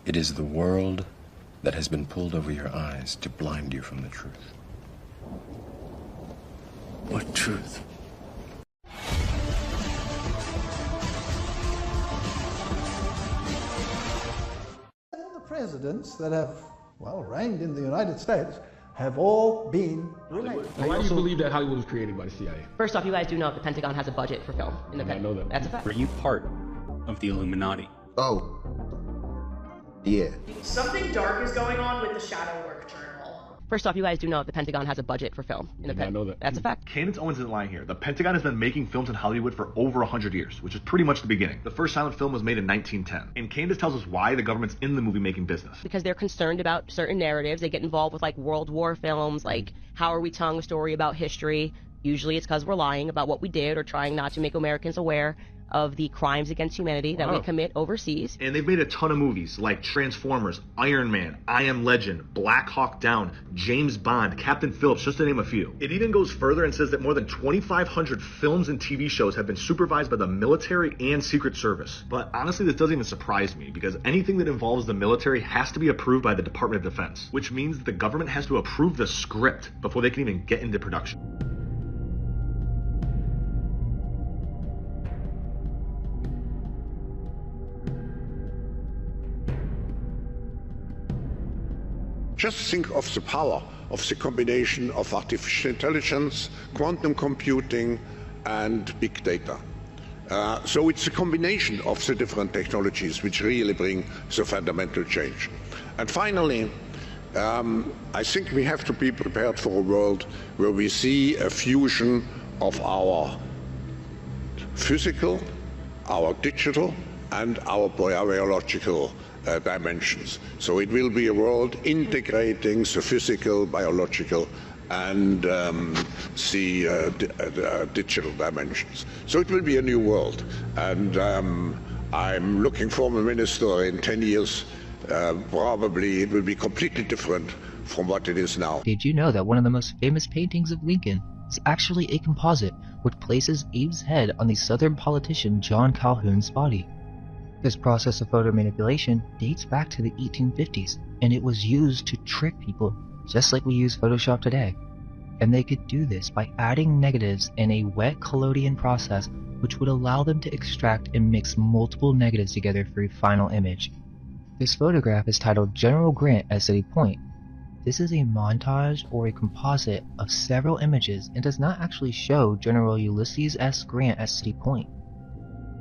It is the world that has been pulled over your eyes to blind you from the truth. What truth? All the presidents that have, well, reigned in the United States have all been related. Why do you believe that Hollywood was created by the CIA? First off, you guys do know the Pentagon has a budget for film. I know that. That's a fact. Were you part of the Illuminati? Oh. Yeah. Something dark is going on with the Shadow Work Journal. First off, you guys do know the Pentagon has a budget for film. I know that. That's a fact. Candace Owens isn't lying here. The Pentagon has been making films in Hollywood for over 100 years, which is pretty much the beginning. The first silent film was made in 1910. And Candace tells us why the government's in the movie-making business. Because they're concerned about certain narratives. They get involved with, like, World War films, like, how are we telling a story about history? Usually it's because we're lying about what we did or trying not to make Americans aware of the crimes against humanity that we commit overseas. And they've made a ton of movies like Transformers, Iron Man, I Am Legend, Black Hawk Down, James Bond, Captain Phillips, just to name a few. It even goes further and says that more than 2,500 films and TV shows have been supervised by the military and Secret Service. But honestly, this doesn't even surprise me, because anything that involves the military has to be approved by the Department of Defense, which means that the government has to approve the script before they can even get into production. Just think of the power of the combination of artificial intelligence, quantum computing, and big data. So it's a combination of the different technologies which really bring the fundamental change. And finally, I think we have to be prepared for a world where we see a fusion of our physical, our digital, and our biological dimensions. So it will be a world integrating the physical, biological, and the digital dimensions. So it will be a new world. And I'm looking for a minister in 10 years. Probably it will be completely different from what it is now. Did you know that one of the most famous paintings of Lincoln is actually a composite which places Abe's head on the Southern politician John Calhoun's body? This process of photo manipulation dates back to the 1850s, and it was used to trick people just like we use Photoshop today. And they could do this by adding negatives in a wet collodion process which would allow them to extract and mix multiple negatives together for a final image. This photograph is titled General Grant at City Point. This is a montage or a composite of several images and does not actually show General Ulysses S. Grant at City Point.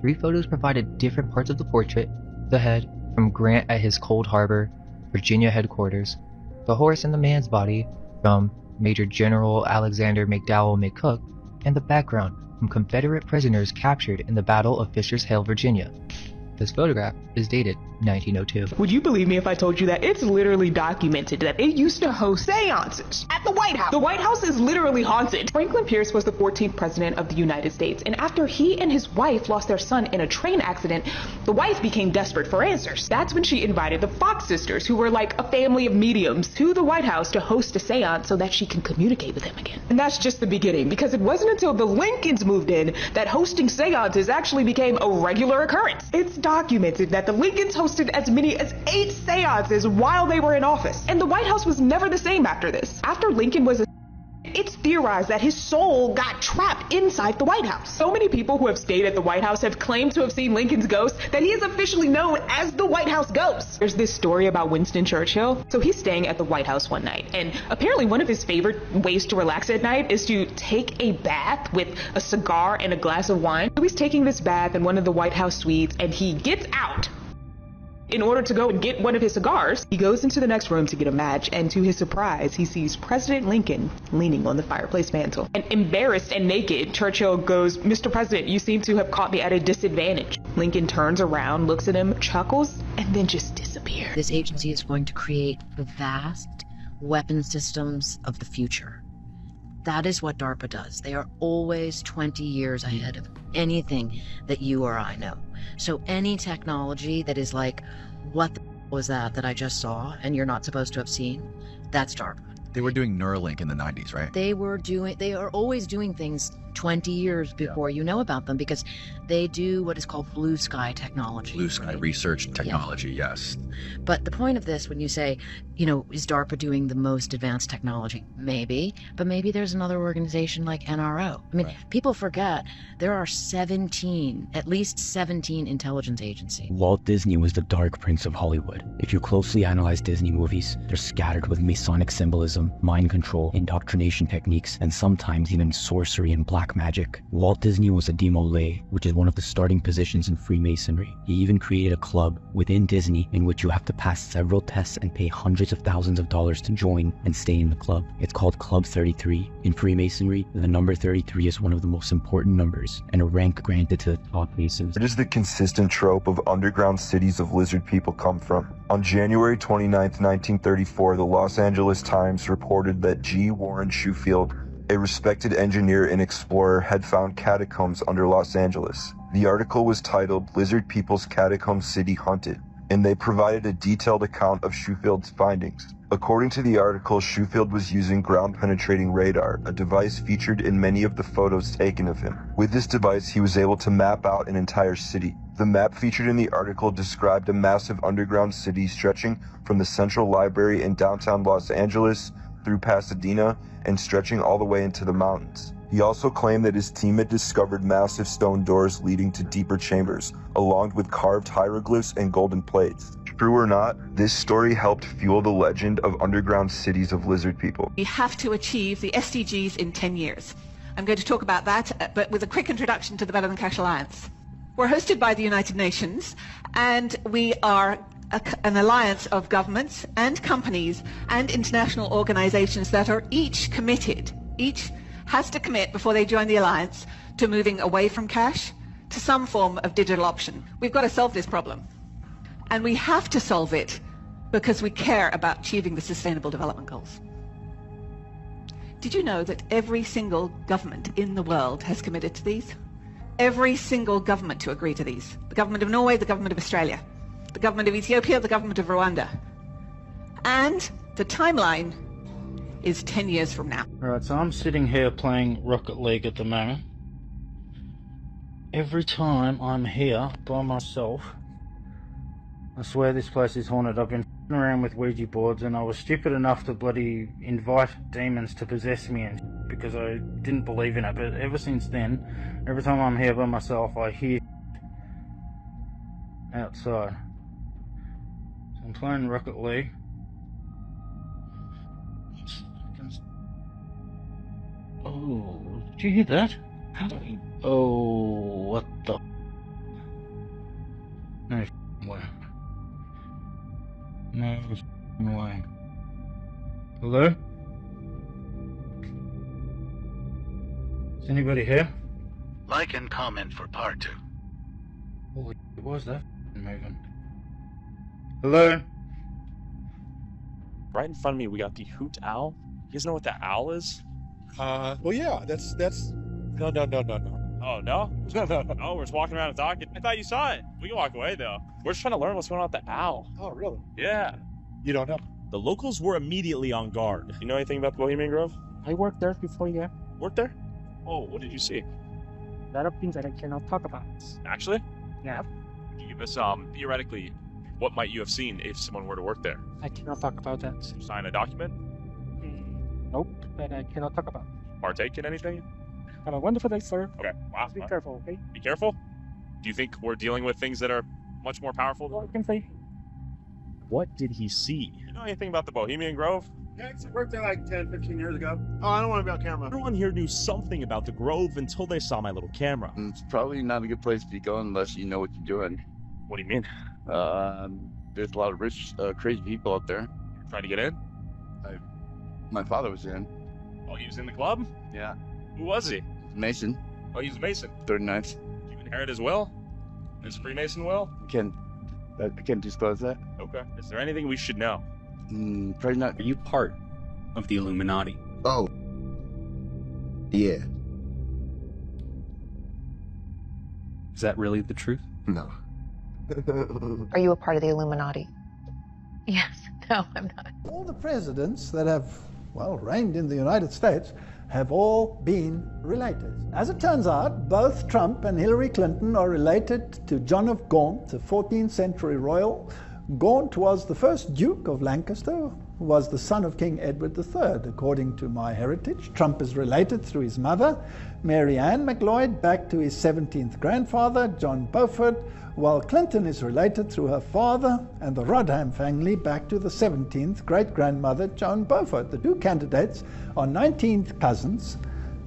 3 photos provided different parts of the portrait: the head from Grant at his Cold Harbor, Virginia headquarters, the horse and the man's body from Major General Alexander McDowell McCook, and the background from Confederate prisoners captured in the Battle of Fisher's Hill, Virginia. This photograph is dated 1902. Would you believe me if I told you that it's literally documented that they used to host seances at the White House? The White House is literally haunted. Franklin Pierce was the 14th president of the United States, and after he and his wife lost their son in a train accident, the wife became desperate for answers. That's when she invited the Fox sisters, who were like a family of mediums, to the White House to host a seance so that she can communicate with him again. And that's just the beginning, because it wasn't until the Lincolns moved in that hosting seances actually became a regular occurrence. It's documented that the Lincolns hosted as many as 8 seances while they were in office, and the White House was never the same after this. After Lincoln was it's theorized that his soul got trapped inside the White House. So many people who have stayed at the White House have claimed to have seen Lincoln's ghost that he is officially known as the White House Ghost. There's this story about Winston Churchill. So he's staying at the White House one night, and apparently one of his favorite ways to relax at night is to take a bath with a cigar and a glass of wine. So he's taking this bath in one of the White House suites, and he gets out in order to go and get one of his cigars. He goes into the next room to get a match, and to his surprise, he sees President Lincoln leaning on the fireplace mantle. And embarrassed and naked, Churchill goes, "Mr. President, you seem to have caught me at a disadvantage." Lincoln turns around, looks at him, chuckles, and then just disappears. This agency is going to create the vast weapon systems of the future. That is what DARPA does. They are always 20 years ahead of anything that you or I know. So any technology that is like, what the was that I just saw and you're not supposed to have seen, that's DARPA. They were doing Neuralink in the 90s, right? They are always doing things 20 years before you know about them, because they do what is called blue sky technology. Blue sky research technology, yes. But the point of this, when you say, is DARPA doing the most advanced technology? Maybe, but maybe there's another organization like NRO. I mean, people forget there are at least 17 intelligence agencies. Walt Disney was the Dark Prince of Hollywood. If you closely analyze Disney movies, they're scattered with Masonic symbolism, mind control, indoctrination techniques, and sometimes even sorcery and black magic. Walt Disney was a demolay, which is one of the starting positions in Freemasonry. He even created a club within Disney in which you have to pass several tests and pay hundreds of thousands of dollars to join and stay in the club. It's called Club 33. In Freemasonry, the number 33 is one of the most important numbers and a rank granted to the top Masons. Where does the consistent trope of underground cities of lizard people come from? On January 29, 1934, the Los Angeles Times reported that G. Warren Shufield, a respected engineer and explorer, had found catacombs under Los Angeles. The article was titled "Lizard People's Catacomb City Haunted," and they provided a detailed account of Shufield's findings. According to the article, Shufield was using ground-penetrating radar, a device featured in many of the photos taken of him. With this device, he was able to map out an entire city. The map featured in the article described a massive underground city stretching from the Central Library in downtown Los Angeles through Pasadena and stretching all the way into the mountains. He also claimed that his team had discovered massive stone doors leading to deeper chambers, along with carved hieroglyphs and golden plates. True or not, this story helped fuel the legend of underground cities of lizard people. We have to achieve the SDGs in 10 years. I'm going to talk about that, but with a quick introduction to the Better Than Cash Alliance. We're hosted by the United Nations, and we are an alliance of governments and companies and international organizations that are each committed, each has to commit before they join the alliance to moving away from cash to some form of digital option. We've got to solve this problem. And we have to solve it because we care about achieving the Sustainable Development Goals. Did you know that every single government in the world has committed to these? Every single government to agree to these. The government of Norway, the government of Australia, the government of Ethiopia, the government of Rwanda. And the timeline is 10 years from now. Alright, so I'm sitting here playing Rocket League at the moment. Every time I'm here by myself, I swear this place is haunted. I've been f***ing around with Ouija boards, and I was stupid enough to bloody invite demons to possess me and because I didn't believe in it. But ever since then, every time I'm here by myself, I hear outside. So I'm playing Rocket League. Oh, did you hear that? Oh, what the? No f***ing way. No f***ing way. Hello? Is anybody here? Like and comment for part 2. Holy shit, what was that moving? Hello? Right in front of me, we got the hoot owl. You guys know what the owl is? Well, yeah, that's... No. Oh, no? Oh, we're just walking around and talking. I thought you saw it. We can walk away, though. We're just trying to learn what's going on with the owl. Oh, really? Yeah. You don't know? The locals were immediately on guard. You know anything about the Bohemian Grove? I worked there before, yeah. Worked there? Oh, what did you see? A lot of things that I cannot talk about. Actually? Yeah. Can you give us, theoretically, what might you have seen if someone were to work there? I cannot talk about that. Sign a document? Nope, but I cannot talk about it. Partake in anything? Have a wonderful day, sir. Okay, wow. Be careful, okay? Be careful? Do you think we're dealing with things that are much more powerful? Well, I can say. What did he see? You know anything about the Bohemian Grove? Yeah, I worked there like 10, 15 years ago. Oh, I don't want to be on camera. Everyone here knew something about the Grove until they saw my little camera. It's probably not a good place to be going unless you know what you're doing. What do you mean? There's a lot of rich, crazy people out there. Trying to get in? My father was in. Oh, he was in the club? Yeah. Who was he? Mason. Oh, he was a Mason. 39th. Did you inherit his will? His Freemason will? I can't disclose that. Okay. Is there anything we should know? Probably not. Are you part of the Illuminati? Oh. Yeah. Is that really the truth? No. Are you a part of the Illuminati? Yes. No, I'm not. All the presidents that have, well, reigned in the United States have all been related. As it turns out, both Trump and Hillary Clinton are related to John of Gaunt, a 14th century royal. Gaunt was the first Duke of Lancaster, who was the son of King Edward III. According to MyHeritage, Trump is related through his mother, Mary Ann McLeod, back to his 17th grandfather, John Beaufort, while Clinton is related through her father and the Rodham family back to the 17th great-grandmother, Joan Beaufort. The two candidates are 19th cousins,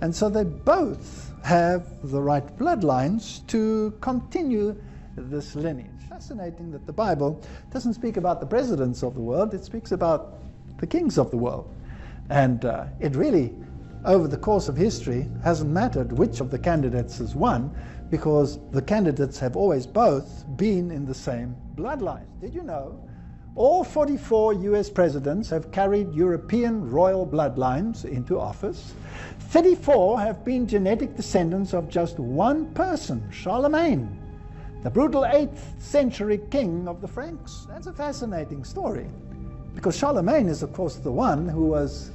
and so they both have the right bloodlines to continue this lineage. Fascinating that the Bible doesn't speak about the presidents of the world, it speaks about the kings of the world. And it really, over the course of history, hasn't mattered which of the candidates has won, because the candidates have always both been in the same bloodline. Did you know all 44 US presidents have carried European royal bloodlines into office? 34 have been genetic descendants of just one person, Charlemagne, the brutal 8th century king of the Franks. That's a fascinating story, because Charlemagne is, of course, the one who was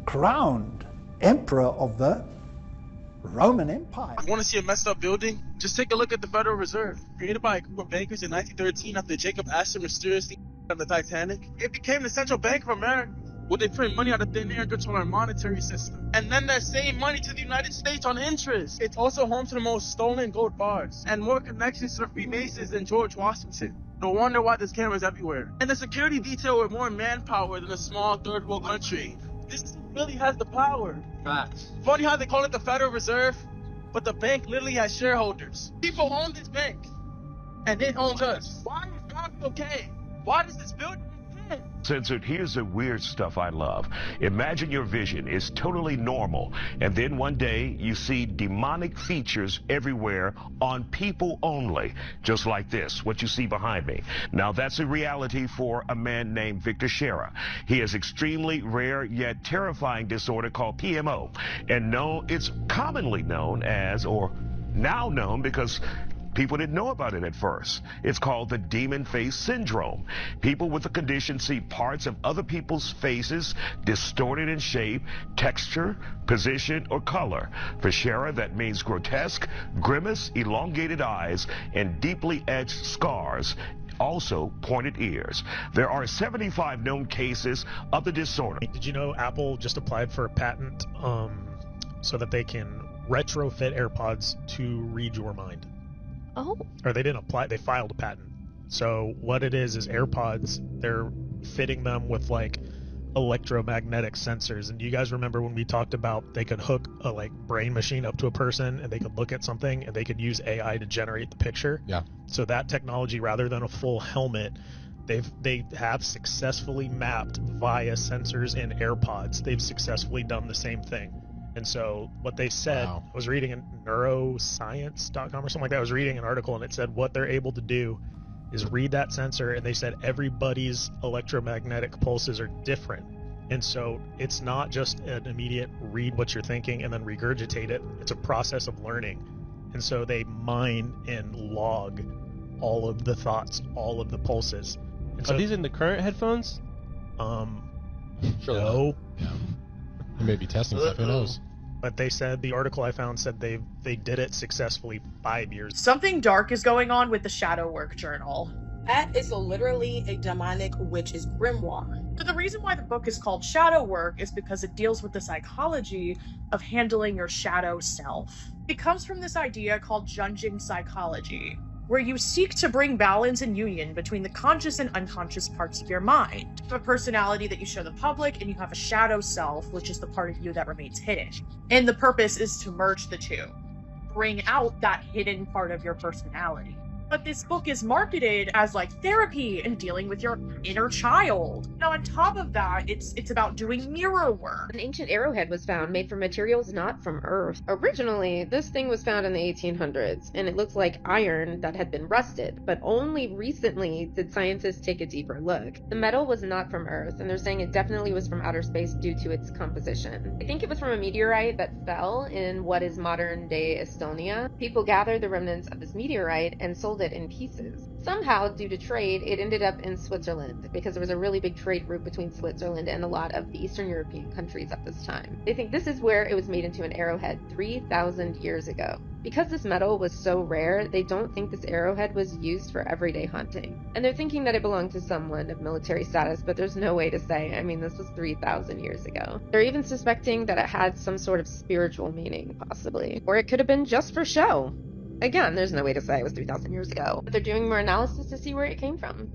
crowned emperor of the Roman Empire. Want to see a messed up building? Just take a look at the Federal Reserve. Created by a group of bankers in 1913 after Jacob Astor mysteriously on the Titanic. It became the Central Bank of America. Would they print money out of thin air and control our monetary system? And then that same money to the United States on interest. It's also home to the most stolen gold bars and more connections to the Freemasons than George Washington. No wonder why there's cameras everywhere. And the security detail with more manpower than a small third world country. This really has the power. Facts. Funny how they call it the Federal Reserve, but the bank literally has shareholders. People own this bank, and it owns us. Why is God okay? Why does this building? Censored, here's the weird stuff I love. Imagine your vision is totally normal, and then one day you see demonic features everywhere on people only, just like this, what you see behind me. Now that's a reality for a man named Victor Shera. He has extremely rare yet terrifying disorder called PMO, and it's commonly known as, or now known because people didn't know about it at first. It's called the demon face syndrome. People with the condition see parts of other people's faces distorted in shape, texture, position, or color. For Shera, that means grotesque, grimace, elongated eyes, and deeply etched scars. Also pointed ears. There are 75 known cases of the disorder. Did you know Apple just applied for a patent so that they can retrofit AirPods to read your mind? Oh. Or they didn't apply, they filed a patent. So what it is AirPods, they're fitting them with like electromagnetic sensors. And do you guys remember when we talked about they could hook a like brain machine up to a person and they could look at something and they could use AI to generate the picture? Yeah. So that technology, rather than a full helmet, they have successfully mapped via sensors in AirPods. They've successfully done the same thing. And so what they said, I was reading in neuroscience.com or something like that. I was reading an article and it said what they're able to do is read that sensor, and they said everybody's electromagnetic pulses are different. And so it's not just an immediate read what you're thinking and then regurgitate it. It's a process of learning. And so they mine and log all of the thoughts, all of the pulses. And so, are these in the current headphones? No. Yeah. You may be testing stuff, who knows? But they said, the article I found said they did it successfully 5 years. Something dark is going on with the Shadow Work Journal. That is literally a demonic witch's grimoire. So the reason why the book is called Shadow Work is because it deals with the psychology of handling your shadow self. It comes from this idea called Jungian psychology, where you seek to bring balance and union between the conscious and unconscious parts of your mind. You have a personality that you show the public, and you have a shadow self, which is the part of you that remains hidden. And the purpose is to merge the two. Bring out that hidden part of your personality. But this book is marketed as like therapy and dealing with your inner child. Now on top of that, it's about doing mirror work. An ancient arrowhead was found made from materials not from Earth. Originally, this thing was found in the 1800s, and it looks like iron that had been rusted, but only recently did scientists take a deeper look. The metal was not from Earth, and they're saying it definitely was from outer space due to its composition. I think it was from a meteorite that fell in what is modern-day Estonia. People gathered the remnants of this meteorite and sold killed it in pieces. Somehow, due to trade, it ended up in Switzerland, because there was a really big trade route between Switzerland and a lot of the Eastern European countries at this time. They think this is where it was made into an arrowhead 3,000 years ago. Because this metal was so rare, they don't think this arrowhead was used for everyday hunting. And they're thinking that it belonged to someone of military status, but there's no way to say. I mean, this was 3,000 years ago. They're even suspecting that it had some sort of spiritual meaning, possibly. Or it could have been just for show. Again, there's no way to say it was 3,000 years ago. But they're doing more analysis to see where it came from.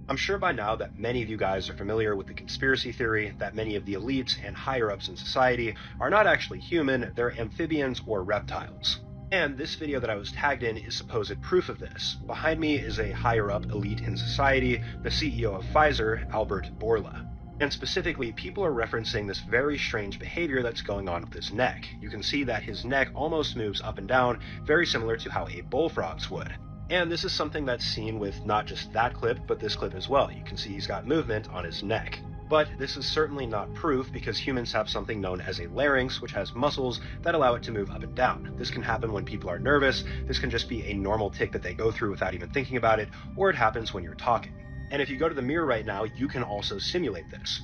I'm sure by now that many of you guys are familiar with the conspiracy theory that many of the elites and higher-ups in society are not actually human, they're amphibians or reptiles. And this video that I was tagged in is supposed proof of this. Behind me is a higher-up elite in society, the CEO of Pfizer, Albert Bourla. And specifically, people are referencing this very strange behavior that's going on with his neck. You can see that his neck almost moves up and down, very similar to how a bullfrog's would. And this is something that's seen with not just that clip, but this clip as well. You can see he's got movement on his neck. But this is certainly not proof, because humans have something known as a larynx, which has muscles that allow it to move up and down. This can happen when people are nervous, this can just be a normal tic that they go through without even thinking about it, or it happens when you're talking. And if you go to the mirror right now, you can also simulate this.